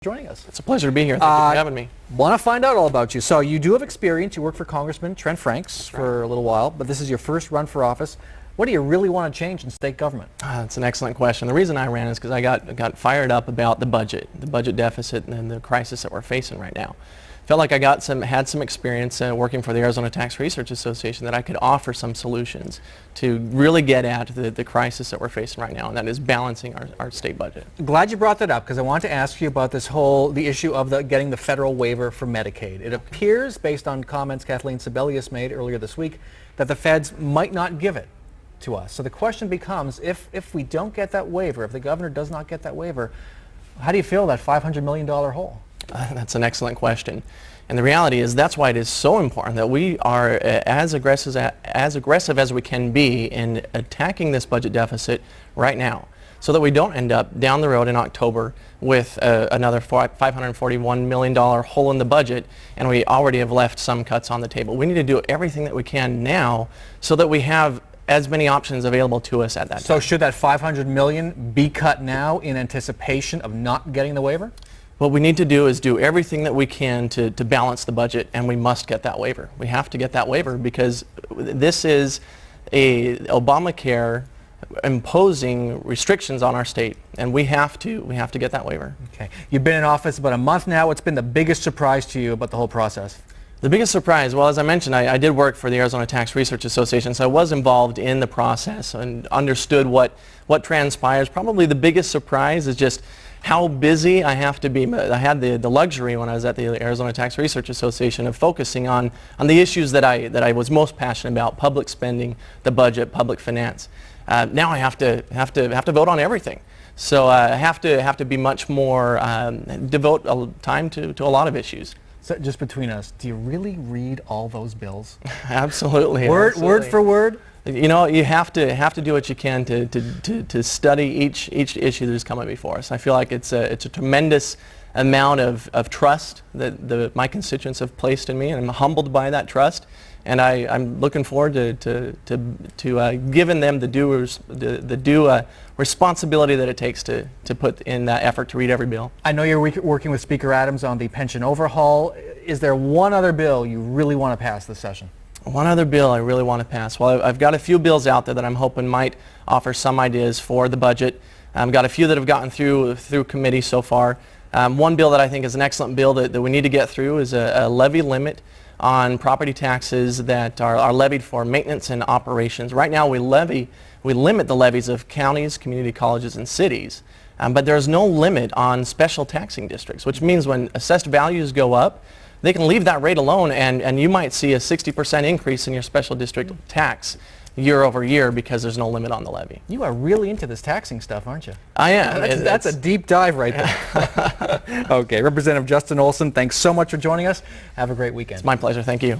Joining us. It's a pleasure to be here. Thank you for having me. Want to find out all about you. So you do have experience. You worked for Congressman Trent Franks for a little while, but this is your first run for office. What do you really want to change in state government? That's an excellent question. The reason I ran is because I got fired up about the budget deficit, and the crisis that we're facing right now. Felt like I had some experience working for the Arizona Tax Research Association that I could offer some solutions to really get at the crisis that we're facing right now, and that is balancing our state budget. Glad you brought that up because I want to ask you about the issue of getting the federal waiver for Medicaid. It appears, based on comments Kathleen Sebelius made earlier this week, that the feds might not give it to us. So the question becomes, if we don't get that waiver, if the governor does not get that waiver, how do you feel that $500 million hole? That's an excellent question. And the reality is that's why it is so important that we are as aggressive as we can be in attacking this budget deficit right now, so that we don't end up down the road in October with another $541 million hole in the budget, and we already have left some cuts on the table. We need to do everything that we can now so that we have as many options available to us at that time. So should that $500 million be cut now in anticipation of not getting the waiver? What we need to do is do everything that we can to balance the budget, and we must get that waiver. We have to get that waiver because this is Obamacare imposing restrictions on our state, and we have to get that waiver. Okay. You've been in office about a month now. What's been the biggest surprise to you about the whole process? The biggest surprise, well, as I mentioned, I did work for the Arizona Tax Research Association, so I was involved in the process and understood what transpires. Probably the biggest surprise is just how busy I have to be. I had the luxury when I was at the Arizona Tax Research Association of focusing on the issues that I was most passionate about: public spending, the budget, public finance. Now I have to vote on everything. So I have to be much more devote time to a lot of issues. So just between us, do you really read all those bills? Absolutely. Word for word? You know, you have to do what you can to study each issue that is coming before us. I feel like it's a tremendous amount of trust that my constituents have placed in me, and I'm humbled by that trust. And I'm looking forward to giving them the due responsibility that it takes to put in that effort to read every bill. I know you're working with Speaker Adams on the pension overhaul. Is there one other bill you really want to pass this session? One other bill I really want to pass. Well, I've got a few bills out there that I'm hoping might offer some ideas for the budget. I've got a few that have gotten through committee so far. One bill that I think is an excellent bill that we need to get through is a levy limit on property taxes that are levied for maintenance and operations. Right now we limit the levies of counties, community colleges, and cities, but there's no limit on special taxing districts, which means when assessed values go up, they can leave that rate alone, and you might see a 60% increase in your special district tax year over year because there's no limit on the levy. You are really into this taxing stuff, aren't you? I am. That's a deep dive right there. Okay, Representative Justin Olson, thanks so much for joining us. Have a great weekend. It's my pleasure. Thank you.